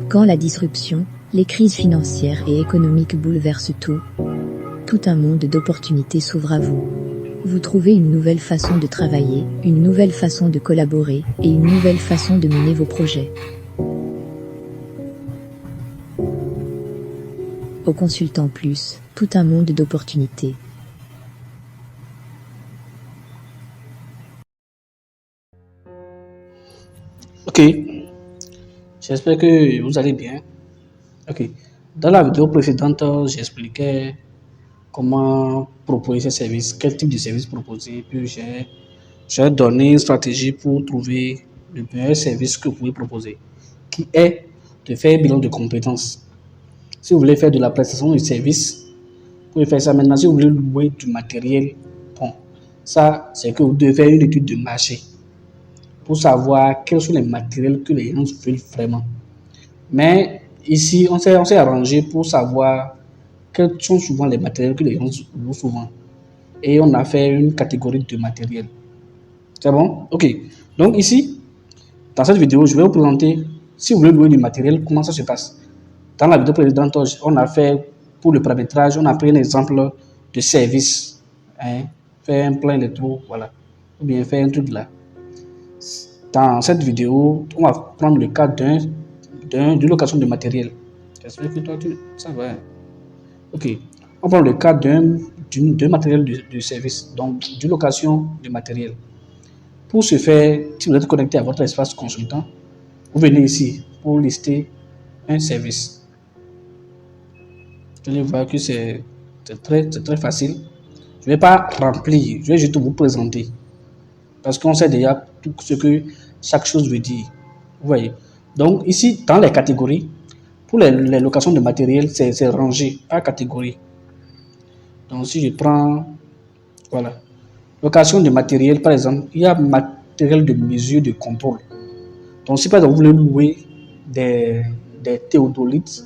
Quand la disruption, les crises financières et économiques bouleversent tout un monde d'opportunités s'ouvre à vous. Vous trouvez une nouvelle façon de travailler, une nouvelle façon de collaborer et une nouvelle façon de mener vos projets. Au Consultant Plus, tout un monde d'opportunités. Ok, j'espère que vous allez bien. Ok, dans la vidéo précédente, j'expliquais comment proposer ces services, quel type de service proposer, puis j'ai donné une stratégie pour trouver le meilleur service que vous pouvez proposer, qui est de faire un bilan de compétences. Si vous voulez faire de la prestation de service, vous pouvez faire ça maintenant. Si vous voulez louer du matériel, bon, ça, c'est que vous devez faire une étude de marché pour savoir quels sont les matériels que les gens veulent vraiment. Mais ici, on s'est arrangé pour savoir quels sont souvent les matériels que les gens louent souvent. Et on a fait une catégorie de matériel. C'est bon? Ok. Donc ici, dans cette vidéo, je vais vous présenter, si vous voulez louer du matériel, comment ça se passe. Dans la vidéo précédente, on a fait, pour le paramétrage, on a pris un exemple de service. Hein, faire un plan électro, voilà. Ou bien faire un truc là. Dans cette vidéo, on va prendre le cas d'une location de matériel. J'espère que toi, ça va. Ok. On prend le cas d'un matériel de service, donc d'une location de matériel. Pour ce faire, si vous êtes connecté à votre espace consultant, vous venez ici pour lister un service. Vous allez voir que c'est très facile. Je ne vais pas remplir, je vais juste vous présenter. Parce qu'on sait déjà tout ce que chaque chose veut dire. Vous voyez. Donc ici, dans les catégories, pour les locations de matériel, c'est rangé par catégorie. Donc si je prends, voilà, location de matériel, par exemple, il y a matériel de mesure de contrôle. Donc si par exemple vous voulez louer des théodolites,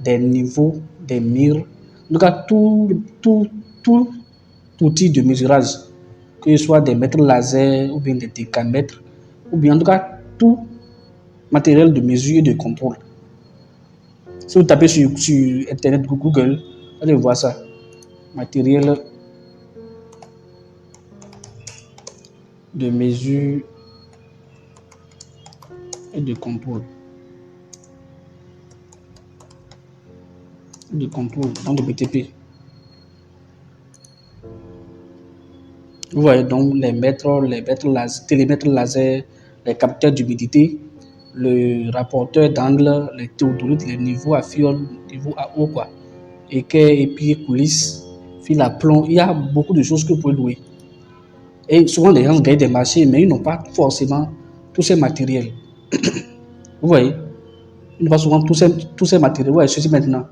des niveaux, des murs, en tout cas tout outil de mesurage, que ce soit des mètres laser ou bien des décamètres, ou bien en tout cas tout matériel de mesure et de contrôle. Si vous tapez sur Internet Google, vous allez voir ça. Matériel de mesure et de contrôle. De contrôle, donc de BTP. Vous voyez donc les mètres laser, télémètres laser, les capteurs d'humidité, le rapporteur d'angle, les théodolites, les niveaux à fiole, niveau à eau, quoi. Équerre, épier, coulisses, fil à plomb. Il y a beaucoup de choses que vous pouvez louer. Et souvent, les gens gagnent des marchés, mais ils n'ont pas forcément tous ces matériels. Vous voyez, ils n'ont pas souvent tous ces matériels. Vous voyez, ceci maintenant.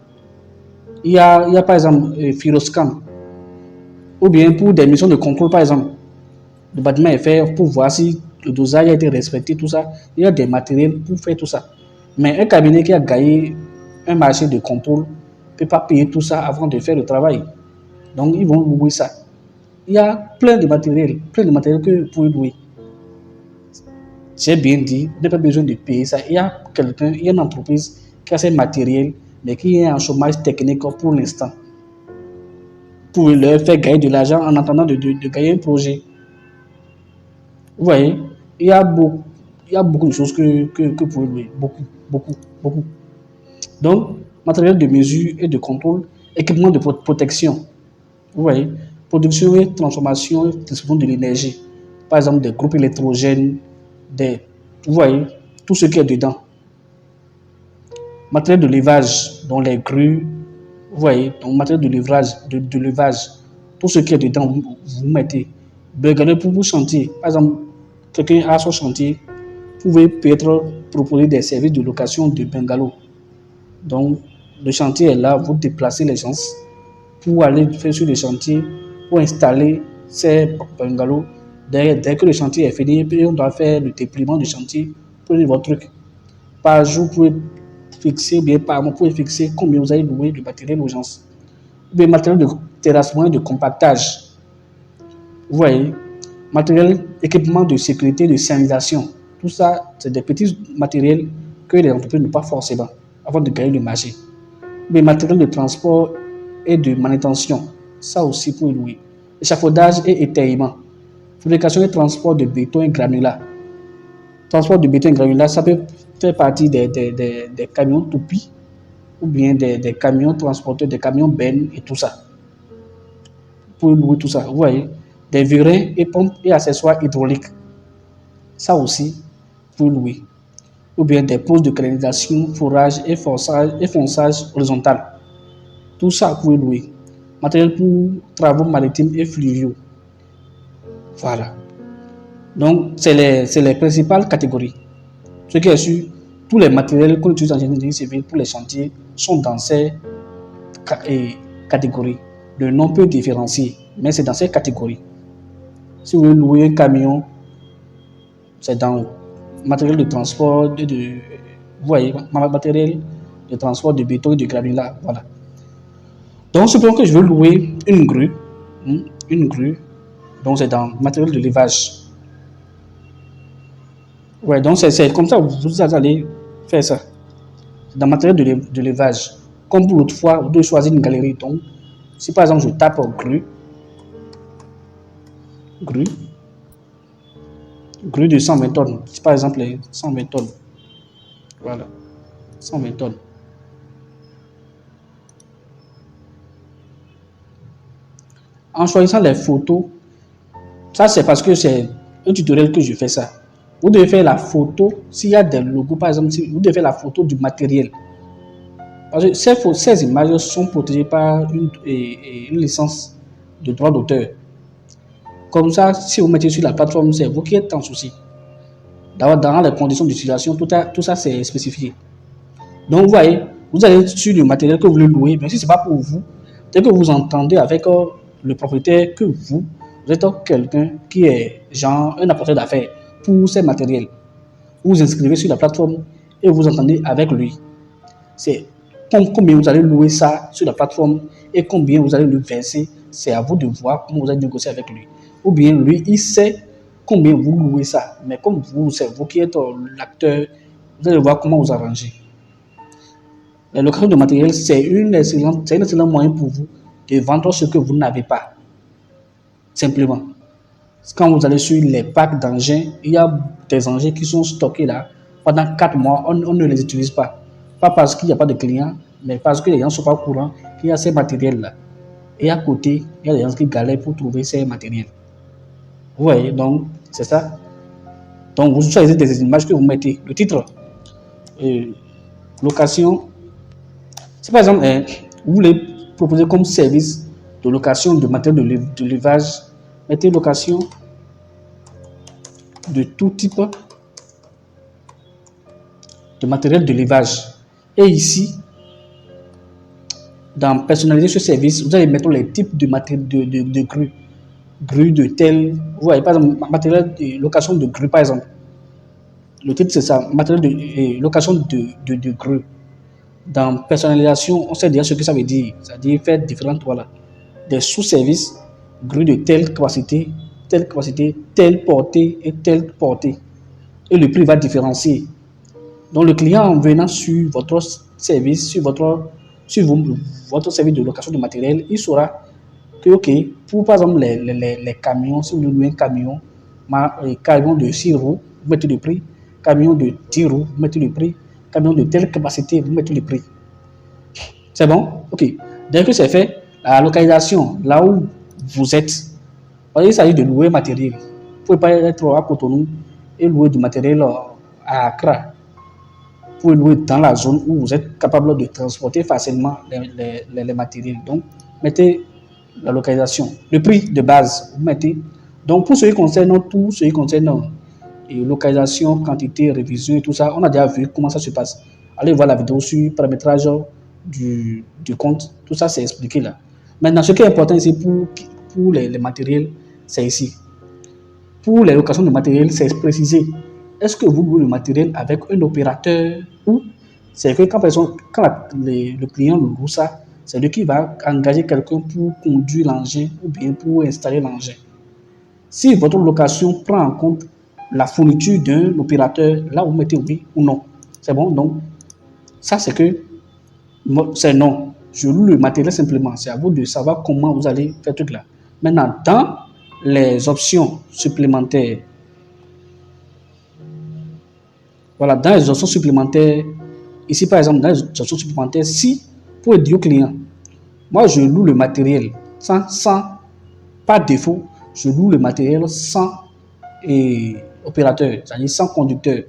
Il y a par exemple Firoscan, ou bien pour des missions de contrôle, par exemple, le bâtiment est fait pour voir si le dosage a été respecté, tout ça. Il y a des matériels pour faire tout ça. Mais un cabinet qui a gagné un marché de contrôle ne peut pas payer tout ça avant de faire le travail. Donc, ils vont louer ça. Il y a plein de matériel que vous pouvez louer. J'ai bien dit, vous n'avez pas besoin de payer ça. Il y a une entreprise qui a ces matériels, mais qui est en chômage technique pour l'instant. Pour leur faire gagner de l'argent en attendant de gagner un projet. Vous voyez, il y a beaucoup de choses que vous pouvez louer. Beaucoup. Donc, matériel de mesure et de contrôle, équipement de protection. Vous voyez, production et transformation et distribution de l'énergie. Par exemple, des groupes électrogènes, vous voyez, tout ce qui est dedans. Matériel de levage, dont les grues, vous voyez, donc matériel de levage, tout ce qui est dedans, vous mettez. Regardez pour vos chantiers. Par exemple, quelqu'un a son chantier, vous pouvez peut-être proposer des services de location de bungalow. Donc, le chantier est là, vous déplacez les gens pour aller faire sur le chantier, pour installer ces bungalows. Dès que le chantier est fini, puis on doit faire le dépliement du chantier pour votre truc. Par jour, vous pouvez fixer, bien par mois, vous pouvez fixer combien vous allez louer de matériel aux gens. Bien, matériel de terrassement et de compactage. Vous voyez, matériel, équipement de sécurité, de signalisation. Tout ça, c'est des petits matériels que les entreprises n'ont pas forcément. avant de gagner le marché. Mais matériel de transport et de manutention, ça aussi pour louer. Échafaudage et étayement. Fabrication et transport de béton et granulat. Transport de béton et granulat, ça peut faire partie des camions toupies ou bien des camions transporteurs, des camions bennes et tout ça. Pour louer tout ça, vous voyez. Des vérins et pompes et accessoires hydrauliques. Ça aussi, pour louer. Ou bien des poses de canalisation, fourrage et fonçage horizontal. Tout ça, vous pouvez louer. Matériel pour travaux maritimes et fluviaux. Voilà. Donc, c'est les principales catégories. Ce qui est sûr, tous les matériels qu'on utilise en génie civil pour les chantiers sont dans ces catégories. Le nom peut différencier, mais c'est dans ces catégories. Si vous voulez louer un camion, c'est dans matériel de transport, vous voyez, matériel de transport de béton et de granulat. Voilà. Donc, supposons que je veux louer une grue. Une grue. Donc, c'est dans matériel de levage. Ouais, donc c'est comme ça que vous allez faire ça. Dans matériel de levage. Comme pour l'autre fois, vous devez choisir une galerie. Donc, si par exemple je tape grue de 120 tonnes. Si par exemple 120 tonnes. Voilà. 120 tonnes. En choisissant les photos, ça c'est parce que c'est un tutoriel que je fais ça. Vous devez faire la photo, s'il y a des logos, par exemple, vous devez faire la photo du matériel. Parce que ces images sont protégées par une licence de droit d'auteur. Comme ça, si vous mettez sur la plateforme, c'est vous qui êtes en souci. Dans les conditions d'utilisation, tout ça c'est spécifié. Donc, vous voyez, vous allez sur le matériel que vous voulez louer, mais si ce n'est pas pour vous, dès que vous entendez avec le propriétaire que vous êtes quelqu'un qui est genre un apporteur d'affaires pour ces matériels, vous vous inscrivez sur la plateforme et vous entendez avec lui. C'est combien vous allez louer ça sur la plateforme et combien vous allez le verser. C'est à vous de voir comment vous allez négocier avec lui. Ou bien lui, il sait combien vous louez ça. Mais comme vous, c'est vous qui êtes l'acteur, vous allez voir comment vous arranger. La location de matériel, c'est un excellent moyen pour vous de vendre ce que vous n'avez pas. Simplement. Quand vous allez sur les packs d'engins, il y a des engins qui sont stockés là. Pendant 4 mois, on ne les utilise pas. Pas parce qu'il n'y a pas de clients, mais parce que les gens ne sont pas au courant qu'il y a ces matériels-là. Et à côté, il y a des gens qui galèrent pour trouver ces matériels. Vous voyez, donc, c'est ça. Donc, vous choisissez des images que vous mettez. Le titre, location. Si par exemple, vous voulez proposer comme service de location de matériel de levage, mettez location de tout type de matériel de levage. Et ici, dans personnaliser ce service, vous allez mettre les types de matériel de grue. Grue de tel, vous voyez, par exemple, matériel de location de grue, par exemple. Le titre, c'est ça, matériel de location de grue. Dans personnalisation, on sait déjà ce que ça veut dire. Ça veut dire faire différentes, voilà, des sous-services, grue de telle capacité, telle portée et telle portée. Et le prix va différencier. Donc, le client, en venant sur votre service, sur votre service de location de matériel, il saura que, OK, pour par exemple les camions, si vous louez un camion, camion de 6 roues, vous mettez le prix, camion de 10 roues, vous mettez le prix, camion de telle capacité, vous mettez le prix. C'est bon? OK. Dès que c'est fait, la localisation, là où vous êtes, il s'agit de louer matériel. Vous ne pouvez pas être à Cotonou et louer du matériel à Accra. Vous pouvez louer dans la zone où vous êtes capable de transporter facilement les matériels. Donc, mettez la localisation. Le prix de base, vous mettez. Donc, pour ce qui concerne localisation, quantité, révision et tout ça, on a déjà vu comment ça se passe. Allez voir la vidéo sur paramétrage du compte. Tout ça, c'est expliqué là. Maintenant, ce qui est important ici pour les matériels, c'est ici. Pour les locations de matériel, c'est précisé. Est-ce que vous louez le matériel avec un opérateur ou c'est que quand le client loue ça, c'est lui qui va engager quelqu'un pour conduire l'engin ou bien pour installer l'engin. Si votre location prend en compte la fourniture d'un opérateur, là vous mettez oui ou non. C'est bon, donc Ça, c'est que c'est non. Je loue le matériel simplement. C'est à vous de savoir comment vous allez faire tout là. Maintenant, dans les options supplémentaires, voilà, dans les options supplémentaires, ici par exemple, dans les options supplémentaires, si pour dire au client, moi je loue le matériel sans pas défaut, je loue le matériel sans opérateur, c'est-à-dire sans conducteur.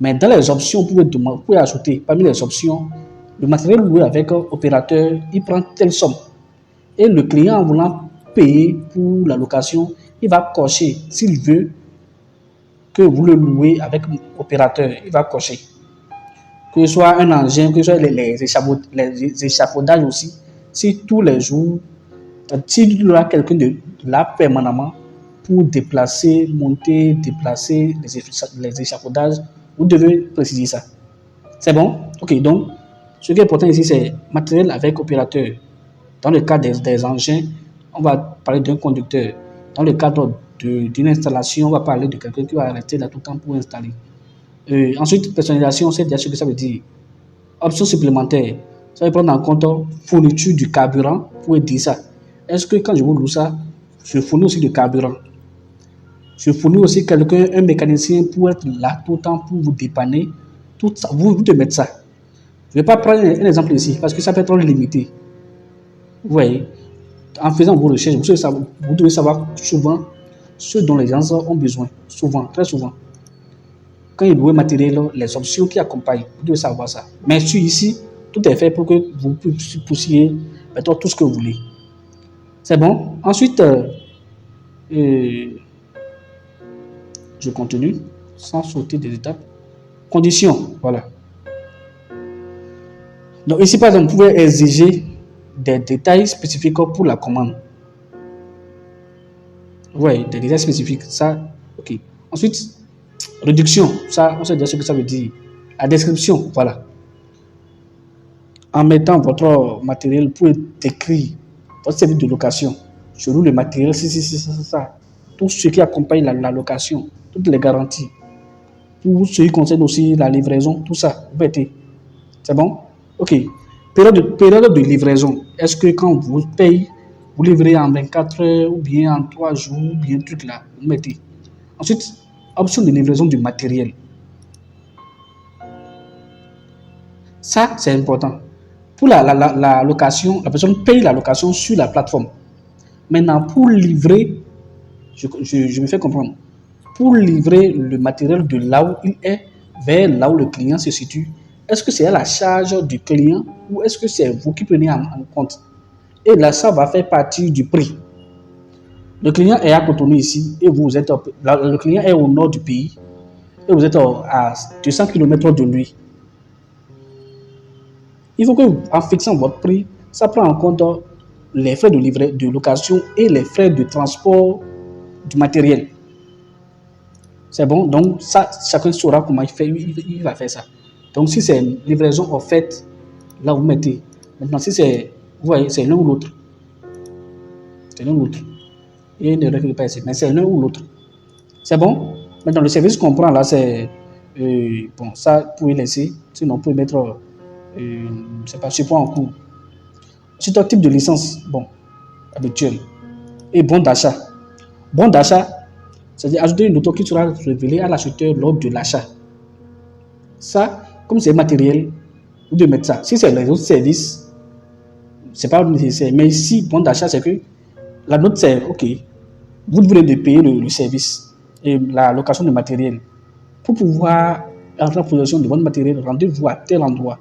Mais dans les options, vous pouvez ajouter, parmi les options, le matériel loué avec opérateur, il prend telle somme. Et le client, en voulant payer pour la location, il va cocher s'il veut que vous le louez avec opérateur, il va cocher. Que ce soit un engin, que ce soit les échafaudages aussi, si tous les jours, s'il y aura quelqu'un de là permanemment pour déplacer, monter, déplacer les échafaudages, vous devez préciser ça. C'est bon? Ok, donc, ce qui est important ici, c'est matériel avec opérateur. Dans le cas des engins, on va parler d'un conducteur. Dans le cadre d'une installation, on va parler de quelqu'un qui va rester là tout le temps pour installer. Ensuite, personnalisation, c'est déjà ce que ça veut dire. Option supplémentaire, ça va prendre en compte fourniture du carburant pour dire ça. Est-ce que quand je vous loue ça, je fournis aussi du carburant? Je fournis aussi quelqu'un, un mécanicien pour être là tout le temps pour vous dépanner. Tout ça, vous devez mettre ça. Je ne vais pas prendre un exemple ici parce que ça peut être limité. Vous voyez, en faisant vos recherches, vous devez savoir souvent ce dont les gens ont besoin. Souvent, très souvent. Quand ils louent matériel, les options qui accompagnent, vous devez savoir ça. Mais ici, tout est fait pour que vous puissiez mettre tout ce que vous voulez. C'est bon? Ensuite, je continue sans sauter des étapes. Conditions, voilà. Donc ici, par exemple, vous pouvez exiger des détails spécifiques pour la commande. Oui, des détails spécifiques, ça, ok. Ensuite, réduction, ça, on sait déjà ce que ça veut dire. La description, voilà. En mettant votre matériel pour décrire votre service de location, je loue le matériel, ça. Tout ce qui accompagne la location, toutes les garanties. Pour ce qui concerne aussi la livraison, tout ça, vous mettez. C'est bon? Ok. Période de livraison. Est-ce que quand vous payez, vous livrez en 24 heures ou bien en 3 jours, ou bien truc là, vous mettez. Ensuite, option de livraison du matériel. Ça, c'est important. Pour la location, la personne paye la location sur la plateforme. Maintenant, pour livrer, je me fais comprendre, pour livrer le matériel de là où il est vers là où le client se situe, est-ce que c'est à la charge du client ou est-ce que c'est vous qui prenez en compte? Et là, ça va faire partie du prix. Le client est à Cotonou ici et vous êtes, le client est au nord du pays et vous êtes à 200 km de lui. Il faut que, en fixant votre prix, ça prend en compte les frais de location et les frais de transport du matériel. C'est bon? Donc, ça, chacun saura comment il va faire ça. Donc, si c'est une livraison offerte, là, vous mettez. Maintenant, si c'est, vous voyez, c'est l'un ou l'autre. C'est l'un ou l'autre. Il y a une erreur qui n'est pas ici, mais c'est l'un ou l'autre. C'est bon? Maintenant, le service qu'on prend là, c'est, bon, ça, vous pouvez laisser. Sinon, vous pouvez mettre, c'est pas support en cours. C'est un type de licence, bon, habituel. Et bon d'achat. Bon d'achat, c'est-à-dire ajouter une auto qui sera révélée à l'acheteur lors de l'achat. Ça, comme c'est matériel, vous devez mettre ça. Si c'est les autres services, c'est pas nécessaire. Mais ici, bon d'achat, c'est que la note, c'est OK. Vous devez de payer le service et la location de matériel. Pour pouvoir entrer en possession de votre matériel, rendez-vous à tel endroit.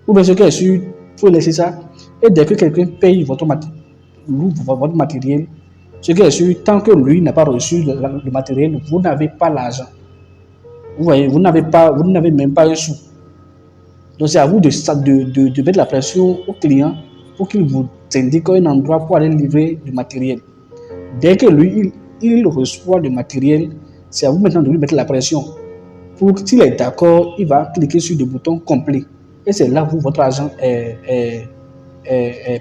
Ou bien ce qui est sûr, il faut laisser ça. Et dès que quelqu'un paye votre matériel, ce qui est sûr, tant que lui n'a pas reçu le matériel, vous n'avez pas l'argent. Vous voyez, vous n'avez même pas un sou. Donc c'est à vous de mettre la pression au client pour qu'il vous indique un endroit pour aller livrer du matériel. Dès que lui, il reçoit le matériel, c'est à vous maintenant de lui mettre la pression. Pour s'il est d'accord, il va cliquer sur le bouton complet. Et c'est là où votre argent est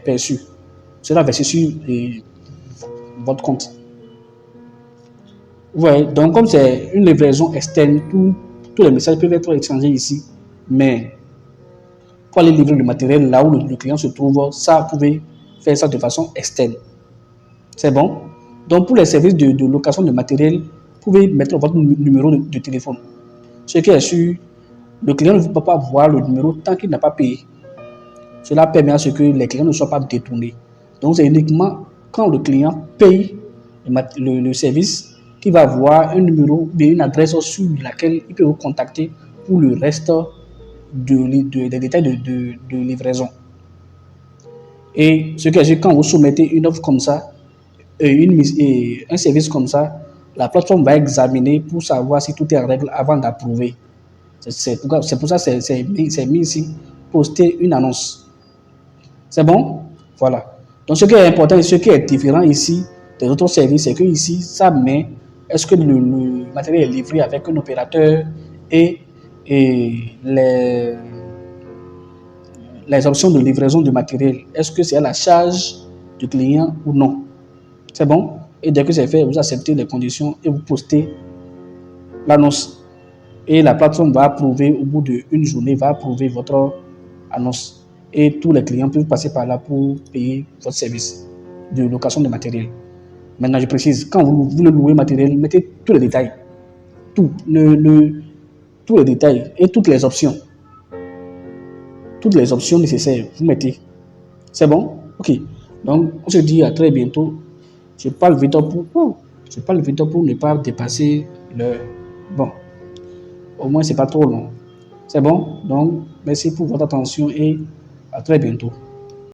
perçu. Cela versé sur votre compte. Vous voyez, donc comme c'est une livraison externe, tous les messages peuvent être échangés ici. Mais pour aller livrer le matériel là où le client se trouve, ça, vous pouvez faire ça de façon externe. C'est bon? Donc, pour les services de location de matériel, vous pouvez mettre votre numéro de téléphone. Ce qui est sûr, le client ne peut pas voir le numéro tant qu'il n'a pas payé. Cela permet à ce que les clients ne soient pas détournés. Donc, c'est uniquement quand le client paye le service qu'il va avoir un numéro ou une adresse sur laquelle il peut vous contacter pour le reste des détails de livraison. Et ce que j'ai quand vous soumettez une offre comme ça, un service comme ça, la plateforme va examiner pour savoir si tout est en règle avant d'approuver. C'est pour ça que c'est mis ici, poster une annonce. C'est bon? Voilà. Donc, ce qui est important et ce qui est différent ici des autres services, c'est que ici, ça met est-ce que le matériel est livré avec un opérateur et les options de livraison du matériel. Est-ce que c'est à la charge du client ou non? C'est bon? Et dès que c'est fait, vous acceptez les conditions et vous postez l'annonce. Et la plateforme va approuver, au bout d'une journée, va approuver votre annonce. Et tous les clients peuvent passer par là pour payer votre service de location de matériel. Maintenant, je précise, quand vous voulez louer matériel, mettez tous les détails. Tous les détails et toutes les options. Toutes les options nécessaires, vous mettez. C'est bon? Ok. Donc, on se dit à très bientôt. Je parle vite pour ne pas dépasser le... Bon, au moins, c'est pas trop long. C'est bon? Donc, merci pour votre attention et à très bientôt.